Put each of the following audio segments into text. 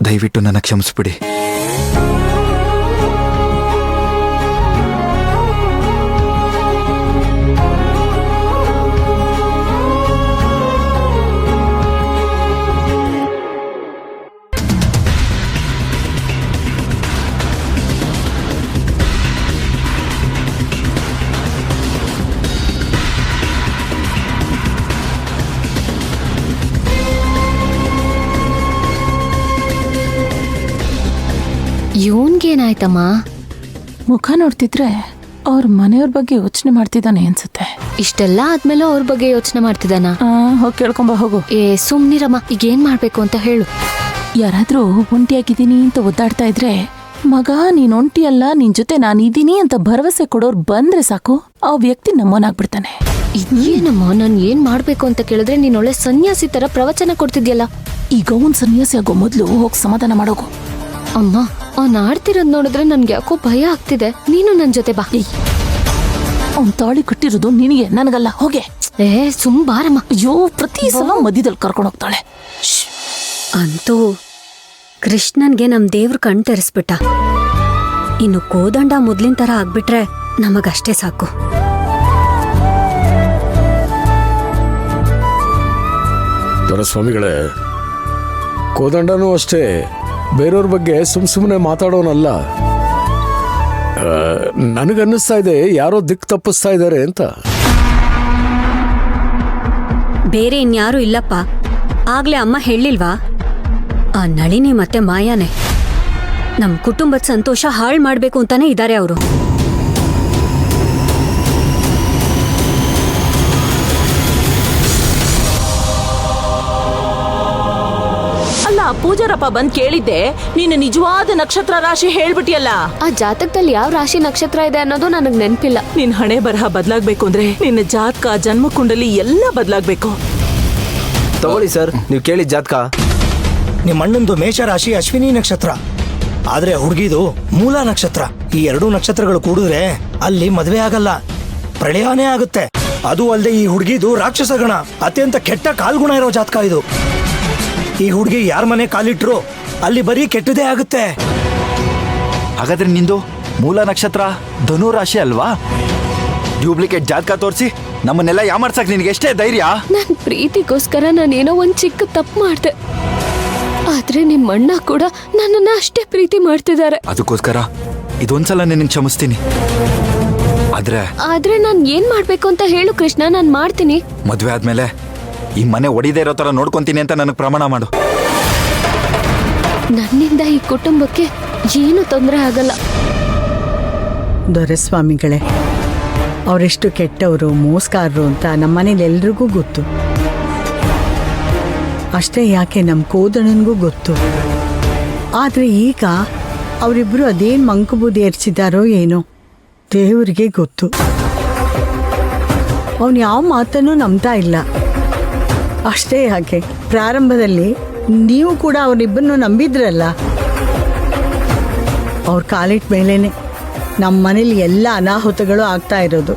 ದಯವಿಟ್ಟು ನನ್ನ ಕ್ಷಮಿಸ್ಬಿಡಿ. ಇವನ್ಗೇನಾಯ್ತಮ್ಮ? ಮುಖ ನೋಡ್ತಿದ್ರೆ ಅವ್ರ ಮನೆಯವ್ರ ಬಗ್ಗೆ ಯೋಚನೆ ಮಾಡ್ತಿದ್ದಾನೆ ಅನ್ಸುತ್ತೆ. ಇಷ್ಟೆಲ್ಲ ಆದ್ಮೇಲೆ ಅವ್ರ ಬಗ್ಗೆ ಯೋಚನೆ ಮಾಡ್ತಿದ್ದಾನ? ಹೋಗಿ ಕೇಳ್ಕೊಂಬ ಹೋಗು. ಸುಮ್ನಿರಮ್ಮ, ಈಗ ಏನ್ ಮಾಡ್ಬೇಕು ಅಂತ ಹೇಳು. ಯಾರಾದ್ರೂ ಒಂಟಿಯಾಗಿದ್ದೀನಿ ಅಂತ ಒದ್ದಾಡ್ತಾ ಇದ್ರೆ, ಮಗ ನೀನ್ ಒಂಟಿಯಲ್ಲ, ನಿನ್ ಜೊತೆ ನಾನಿದ್ದೀನಿ ಅಂತ ಭರವಸೆ ಕೊಡೋರ್ ಬಂದ್ರೆ ಸಾಕು, ಆ ವ್ಯಕ್ತಿ ನಮ್ಮನಾಗ್ಬಿಡ್ತಾನೆ. ಇದೇನಮ್ಮ, ನಾನ್ ಏನ್ ಮಾಡ್ಬೇಕು ಅಂತ ಕೇಳಿದ್ರೆ ನೀನ್ ಒಳ್ಳೆ ಸನ್ಯಾಸಿ ತರ ಪ್ರವಚನ ಕೊಡ್ತಿದ್ಯಲ್ಲ. ಈಗ ಒಂದ್ ಸನ್ಯಾಸಿ ಆಗೋ ಮೊದ್ಲು ಹೋಗಿ ಸಮಾಧಾನ ಮಾಡೋಗು. ಅಮ್ಮ, ಅವ್ನ್ ಆಡ್ತಿರೋದ್ ನೋಡಿದ್ರೆ ನನ್ಗೆ ಯಾಕೋ ಭಯ ಆಗ್ತಿದೆ. ನೀನು ನನ್ ಜೊತೆ ಬಾ. ಅವ್ನ್ ತಾಳಿ ಕಟ್ಟಿರೋದು ನಿನಗೆ, ನನಗಲ್ಲ. ಹೋಗೆ. ಸುಮ್ ಬಾರಮ್ಮ. ಅಯ್ಯೋ, ಪ್ರತಿ ಸಲ ಮಧ್ಯದಲ್ಲಿ ಕರ್ಕೊಂಡು ಹೋಗ್ತಾಳೆ. ಅಂತೂ ಕೃಷ್ಣನ್ಗೆ ನಮ್ ದೇವ್ರ ಕಣ್ ತೆರೆಸ್ಬಿಟ್ಟ. ಇನ್ನು ಕೋದಂಡ ಮೊದ್ಲಿನ ತರ ಆಗ್ಬಿಟ್ರೆ ನಮಗಷ್ಟೇ ಸಾಕು. ದೊರೆಸ್ವಾಮಿಗಳೇ, ಕೋದಂಡನೂ ಅಷ್ಟೇ ಬೇರೆಯವ್ರ ಬಗ್ಗೆ ಸುಮ್ಮನೆ ಮಾತಾಡೋನಲ್ಲ. ನನಗನ್ನಿಸ್ತಾ ಇದೆ ಯಾರೋ ದಿಕ್ಕು ತಪ್ಪಿಸ್ತಾ ಇದ್ದಾರೆ ಅಂತ. ಬೇರೆ ಇನ್ಯಾರೂ ಇಲ್ಲಪ್ಪ. ಆಗ್ಲೇ ಅಮ್ಮ ಹೇಳಿಲ್ವಾ, ಆ ನಳಿನಿ ಮತ್ತೆ ಮಾಯಾನೆ ನಮ್ ಕುಟುಂಬದ ಸಂತೋಷ ಹಾಳು ಮಾಡ್ಬೇಕು ಅಂತಾನೆ ಇದ್ದಾರೆ ಅವರು. ಅಲ್ಲ ಪೂಜಾರಪ್ಪ ಬಂದ್ ಕೇಳಿದ್ದೆ, ನೀನು ನಿಜವಾದ ನಕ್ಷತ್ರ ರಾಶಿ ಹೇಳ್ಬಿಟ್ಟಿಯಲ್ಲ. ಆ ಜಾತಕದಲ್ಲಿ ಯಾವ ರಾಶಿ ನಕ್ಷತ್ರ ಇದೆ ಅನ್ನೋದು ನನಗ್ ನೆನ್ಪಿಲ್ಲ. ನಿನ್ ಹಣೆ ಬರಹ ಬದಲಾಗ್ಬೇಕು ಅಂದ್ರೆ ನಿನ್ನ ಜಾತಕ, ಜನ್ಮ ಕುಂಡಲಿ ಎಲ್ಲ ಬದಲಾಗ್ಬೇಕು. ತಗೊಳ್ಳಿ ಸರ್, ನೀವು ಕೇಳಿದ ಜಾತಕ. ನಿಮ್ಮ ಅಣ್ಣಂದು ಮೇಷರಾಶಿ ಅಶ್ವಿನಿ ನಕ್ಷತ್ರ, ಆದ್ರೆ ಹುಡುಗಿದು ಮೂಲ ನಕ್ಷತ್ರ. ಈ ಎರಡೂ ನಕ್ಷತ್ರಗಳು ಕೂಡಿದ್ರೆ ಅಲ್ಲಿ ಮದುವೆ ಆಗಲ್ಲ, ಪ್ರಳಯನೇ ಆಗುತ್ತೆ. ಅದು ಅಲ್ಲದೆ ಈ ಹುಡುಗಿದು ರಾಕ್ಷಸ ಗಣ, ಅತ್ಯಂತ ಕೆಟ್ಟ ಕಾಲ್ಗುಣ ಇರೋ ಜಾತಕ ಇದು. ಈ ಹುಡುಗಿ ಯಾರ ಮನೆ ಕಾಲಿಟ್ರು ಅಲ್ಲಿ ಬರೀ ಕೆಟ್ಟದೇ ಆಗುತ್ತೆ. ಹಾಗಾದ್ರೆ ನಿಂದು ಮೂಲ ನಕ್ಷತ್ರ ಧನು ರಾಶಿ ಅಲ್ವಾ? ಡ್ಯೂಪ್ಲಿಕೇಟ್ ಜಾತಕ ತೋರಿಸಿ ನಮ್ಮನ್ನೆಲ್ಲ ಯಾಮಾರ್ಸಕ್ ನಿನ್ಗೆ ಎಷ್ಟೇ ಧೈರ್ಯ? ನನ್ ಪ್ರೀತಿಗೋಸ್ಕರ ನಾನೇನೋ ಒಂದ್ ಚಿಕ್ಕ ತಪ್ಪು ಮಾಡ್ದೆ, ಆದ್ರೆ ನಿಮ್ ಅಣ್ಣ ಕೂಡ ನನ್ನನ್ನ ಅಷ್ಟೇ ಪ್ರೀತಿ ಮಾಡ್ತಿದ್ದಾರೆ. ಅದಕ್ಕೋಸ್ಕರ ಇದೊಂದ್ಸಲ ನಿನಗೆ ಕ್ಷಮಿಸ್ತೀನಿ. ಆದ್ರೆ ನಾನ್ ಏನ್ ಮಾಡ್ಬೇಕು ಅಂತ ಹೇಳು ಕೃಷ್ಣ, ನಾನ್ ಮಾಡ್ತೀನಿ. ಮದ್ವೆ ಆದ್ಮೇಲೆ ಈ ಮನೆ ಒಡಿದೇ ಇರೋ ತರ ನೋಡ್ಕೊಂತೀನಿ ಅಂತ ನನಗೆ ಪ್ರಮಾಣ ಮಾಡು. ನನ್ನಿಂದ ಈ ಕುಟುಂಬಕ್ಕೆ ಏನು ತೊಂದರೆ ಆಗಲ್ಲ. ದೊರೆಸ್ವಾಮಿಗಳೇ, ಅವರೆಷ್ಟು ಕೆಟ್ಟವರು, ಮೋಸಗಾರರು ಅಂತ ನಮ್ಮನೇಲಿ ಎಲ್ರಿಗೂ ಗೊತ್ತು. ಅಷ್ಟೇ ಯಾಕೆ ನಮ್ಮ ಕೋದಣ್ಣನಿಗೂ ಗೊತ್ತು. ಆದರೆ ಈಗ ಅವರಿಬ್ಬರು ಅದೇನು ಮಂಕುಬೂದಿ ಎರಚಿದಾರೋ ಏನೋ ದೇವರಿಗೆ ಗೊತ್ತು. ಅವನು ಯಾವ ಮಾತನ್ನು ನಂಬ್ತಾ ಇಲ್ಲ. ಅಷ್ಟೇ ಯಾಕೆ ಪ್ರಾರಂಭದಲ್ಲಿ ನೀವು ಕೂಡ ಅವರಿಬ್ಬರನ್ನು ನಂಬಿದ್ರಲ್ಲ. ಅವ್ರ ಕಾಲಿಟ್ಟ ಮೇಲೇನೆ ನಮ್ಮ ಮನೇಲಿ ಎಲ್ಲ ಅನಾಹುತಗಳು ಆಗ್ತಾ ಇರೋದು.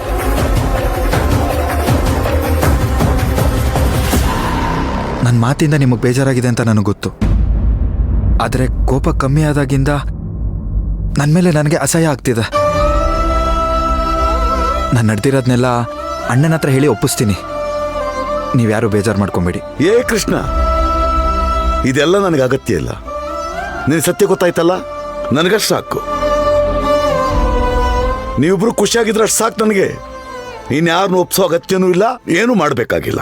ನನ್ನ ಮಾತಿಂದ ನಿಮಗೆ ಬೇಜಾರಾಗಿದೆ ಅಂತ ನನಗೆ ಗೊತ್ತು. ಆದರೆ ಕೋಪ ಕಮ್ಮಿ ಆದಾಗಿಂದ ನನ್ನ ಮೇಲೆ ನನಗೆ ಅಸಹ್ಯ ಆಗ್ತಿದೆ. ನಾನು ನಡೆದಿರೋದನ್ನೆಲ್ಲ ಅಣ್ಣನ ಹತ್ರ ಹೇಳಿ ಒಪ್ಪಿಸ್ತೀನಿ. ನೀವ್ಯಾರು ಬೇಜಾರು ಮಾಡ್ಕೊಂಬೇಡಿ. ಏ ಕೃಷ್ಣ, ಇದೆಲ್ಲ ನನಗೆ ಅಗತ್ಯ ಇಲ್ಲ. ನಿನ್ ಸತ್ಯ ಗೊತ್ತಾಯ್ತಲ್ಲ, ನನಗಷ್ಟು ಸಾಕು. ನೀವಿಬ್ರು ಖುಷಿಯಾಗಿದ್ರೆ ಅಷ್ಟು ಸಾಕು ನನಗೆ. ಇನ್ಯಾರನ್ನು ಒಪ್ಸೋ ಅಗತ್ಯನೂ ಇಲ್ಲ, ಏನೂ ಮಾಡಬೇಕಾಗಿಲ್ಲ.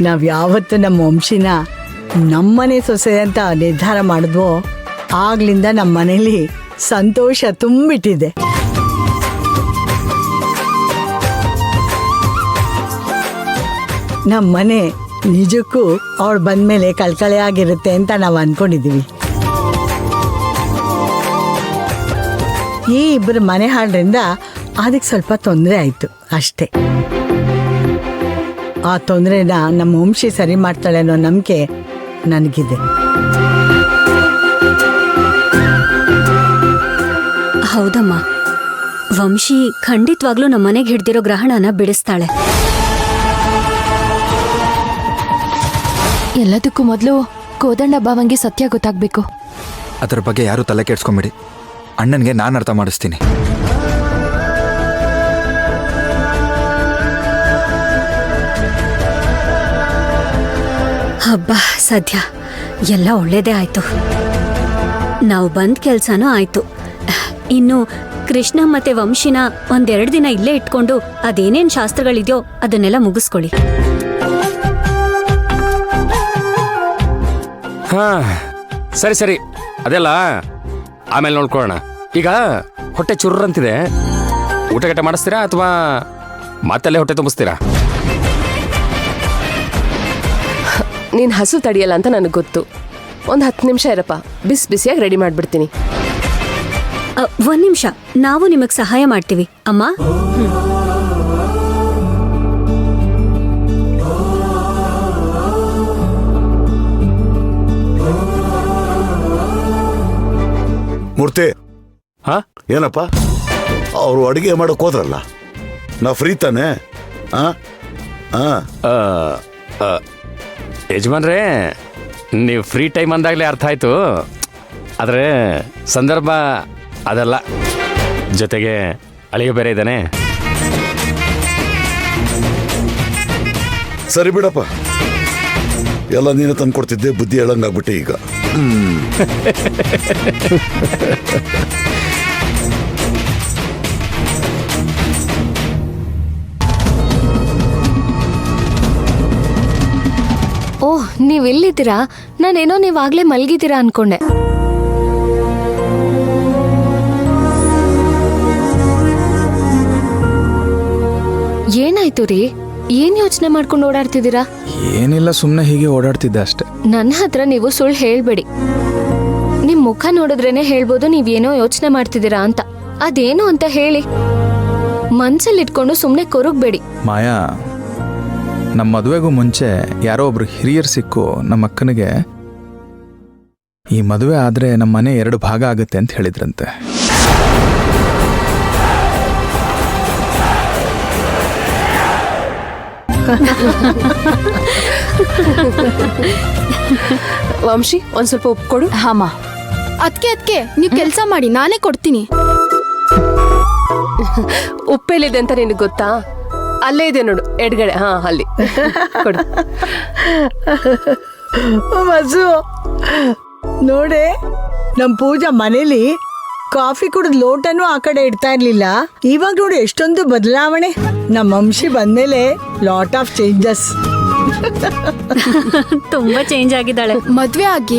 ನಾವು ಯಾವತ್ತು ನಮ್ಮ ವಂಶಿನ ನಮ್ಮನೆ ಸೊಸೆ ಅಂತ ನಿರ್ಧಾರ ಮಾಡಿದ್ವೋ ಆಗ್ಲಿಂದ ನಮ್ಮ ಮನೇಲಿ ಸಂತೋಷ ತುಂಬಿಟ್ಟಿದೆ. ನಮ್ಮ ಮನೆ ನಿಜಕ್ಕೂ ಅವಳು ಬಂದ್ಮೇಲೆ ಕಳ್ಕಳೆ ಆಗಿರುತ್ತೆ ಅಂತ ನಾವು ಅನ್ಕೊಂಡಿದೀವಿ. ಈ ಇಬ್ಬರು ಮನೆ ಹಾಳ್ರಿಂದ ಅದಕ್ಕೆ ಸ್ವಲ್ಪ ತೊಂದರೆ ಆಯ್ತು ಅಷ್ಟೇ. ಆ ತೊಂದರೆನ ನಮ್ಮ ವಂಶಿ ಸರಿ ಮಾಡ್ತಾಳೆ ಅನ್ನೋ ನಂಬಿಕೆ ನನಗಿದೆ. ಹೌದಮ್ಮ, ವಂಶಿ ಖಂಡಿತವಾಗ್ಲೂ ನಮ್ಮ ಮನೆಗೆ ಹಿಡ್ದಿರೋ ಗ್ರಹಣನ ಬಿಡಿಸ್ತಾಳೆ. ಎಲ್ಲದಕ್ಕೂ ಮೊದಲು ಕೋದಂಡ ಭಾವಂಗೆ ಸತ್ಯ ಗೊತ್ತಾಗ್ಬೇಕು. ಅದರ ಬಗ್ಗೆ ಯಾರೂ ತಲೆ ಕೆಡ್ಸ್ಕೊಂಬಿಡಿ. ಅಣ್ಣನಿಗೆ ನಾನು ಅರ್ಥ ಮಾಡಿಸ್ತೀನಿ. ಹಬ್ಬ ಸದ್ಯ ಎಲ್ಲ ಒಳ್ಳೇದೇ ಆಯ್ತು. ನಾವು ಬಂದ್ ಕೆಲ್ಸನೂ ಆಯ್ತು. ಇನ್ನು ಕೃಷ್ಣ ಮತ್ತೆ ವಂಶಿನ ಒಂದೆರಡು ದಿನ ಇಲ್ಲೇ ಇಟ್ಕೊಂಡು ಅದೇನೇನ್ ಶಾಸ್ತ್ರಗಳಿದೆಯೋ ಅದನ್ನೆಲ್ಲ ಮುಗಿಸ್ಕೊಳ್ಳಿ. ಹಾ ಸರಿ ಸರಿ, ಅದೆಲ್ಲ ಆಮೇಲೆ ನೋಡ್ಕೊಳ್ಳೋಣ. ಈಗ ಹೊಟ್ಟೆ ಚುರ್ರಂತಿದೆ, ಊಟ ಗಟ್ಟ ಮಾಡಿಸ್ತೀರಾ ಅಥವಾ ಮತ್ತಲ್ಲೇ ಹೊಟ್ಟೆ ತುಂಬಿಸ್ತೀರಾ? ನೀನ್ ಹಸು ತಡಿಯಲ್ಲ ಅಂತ ನನಗೆ ಗೊತ್ತು. ಒಂದು 10 ನಿಮಿಷ ಇರಪ್ಪ, ಬಿಸಿಯಾಗಿ ರೆಡಿ ಮಾಡ್ಬಿಡ್ತೀನಿ. ಒಂದ್ ನಿಮಿಷ, ನಾವು ನಿಮಗ್ ಸಹಾಯ ಮಾಡ್ತೀವಿ ಅಮ್ಮ. ಮೂರ್ತಿ, ಹಾ ಏನಪ್ಪ ಅವರು ಅಡುಗೆ ಮಾಡೋಕೆ ಹೋದ್ರಲ್ಲ, ನಾ ಫ್ರೀ ತಾನೆ? ಯಜಮಾನ್ರೇ, ನೀವು ಫ್ರೀ ಟೈಮ್ ಅಂದಾಗಲೇ ಅರ್ಥ ಆಯ್ತು. ಆದರೆ ಸಂದರ್ಭ ಅದಲ್ಲ, ಜೊತೆಗೆ ಅಳಿಗೆ ಬೇರೆ ಇದ್ದಾನೆ. ಸರಿ ಬಿಡಪ್ಪ, ಎಲ್ಲ ನೀನು ತಂದು ಕೊಡ್ತಿದ್ದೆ, ಬುದ್ಧಿ ಹೇಳಂಗಾಗ್ಬಿಟ್ಟೆ ಈಗ. ಓಹ್, ನೀವ್ ಇಲ್ಲಿದ್ದೀರಾ? ನಾನೇನೋ ನೀವಾಗ್ಲೇ ಮಲ್ಗಿದ್ದೀರಾ ಅನ್ಕೊಂಡೆ. ಏನಾಯ್ತು ರೀ? ಏನ್ ಯೋಚನೆ ಮಾಡ್ಕೊಂಡು ಓಡಾಡ್ತಿದ್ದೀರಾ? ಏನಿಲ್ಲ, ಸುಮ್ಮನೆ ಹೀಗೆ ಓಡಾಡ್ತಿದ್ದೆ ಅಷ್ಟೆ. ನನ್ನ ಹತ್ರ ನೀವು ಸುಳ್ಳು ಹೇಳ್ಬೇಡಿ. ನಿಮ್ ಮುಖ ನೋಡಿದ್ರೇನೆ ಹೇಳ್ಬೋದು ನೀವೇನೋ ಯೋಚನೆ ಮಾಡ್ತಿದ್ದೀರಾ ಅಂತ. ಅದೇನು ಅಂತ ಹೇಳಿ. ಮನ್ಸಲ್ಲಿ ಇಟ್ಕೊಂಡು ಸುಮ್ಮನೆ ಕೊರಗಬೇಡಿ. ಮಾಯಾ, ನಮ್ಮ ಮದುವೆಗೂ ಮುಂಚೆ ಯಾರೋ ಒಬ್ರು ಹಿರಿಯರು ಸಿಕ್ಕು ನಮ್ಮ ಅಕ್ಕನಿಗೆ ಈ ಮದುವೆ ಆದ್ರೆ ನಮ್ಮ ಮನೆ 2 ಭಾಗ ಆಗುತ್ತೆ ಅಂತ ಹೇಳಿದ್ರಂತೆ. ವಂಶಿ, ಒಂದ್ ಸ್ವಲ್ಪ ಉಪ್ಪು ಕೊಡು. ಹಾಮ, ಅದ್ಕೆ ನೀವ್ ಕೆಲ್ಸ ಮಾಡಿ, ನಾನೇ ಕೊಡ್ತೀನಿ. ಉಪ್ಪೆಲ್ಲಿದೆ ಅಂತ ನಿನಗೆ ಗೊತ್ತಾ? ಅಲ್ಲೇ ಇದೆ ನೋಡು, ಎಡ್ಗಡೆ. ಹಾ, ಅಲ್ಲಿ ಕೊಡು. ಮಸು ನೋಡೆ, ನಮ್ ಪೂಜಾ ಮನೇಲಿ ಕಾಫಿ ಕುಡಿದ್ ಲೋಟನೂ ಆ ಕಡೆ ಇಡ್ತಾ ಇರ್ಲಿಲ್ಲ. ಇವಾಗ ನೋಡಿ ಎಷ್ಟೊಂದು ಬದಲಾವಣೆ. ನಮ್ಮ ವಂಶಿ ಬಂದ್ಮೇಲೆ ಲಾಟ್ ಆಫ್ ಚೇಂಜಸ್. ತುಂಬಾ ಚೇಂಜ್ ಆಗಿದ್ದಾಳೆ. ಮದ್ವೆ ಆಗಿ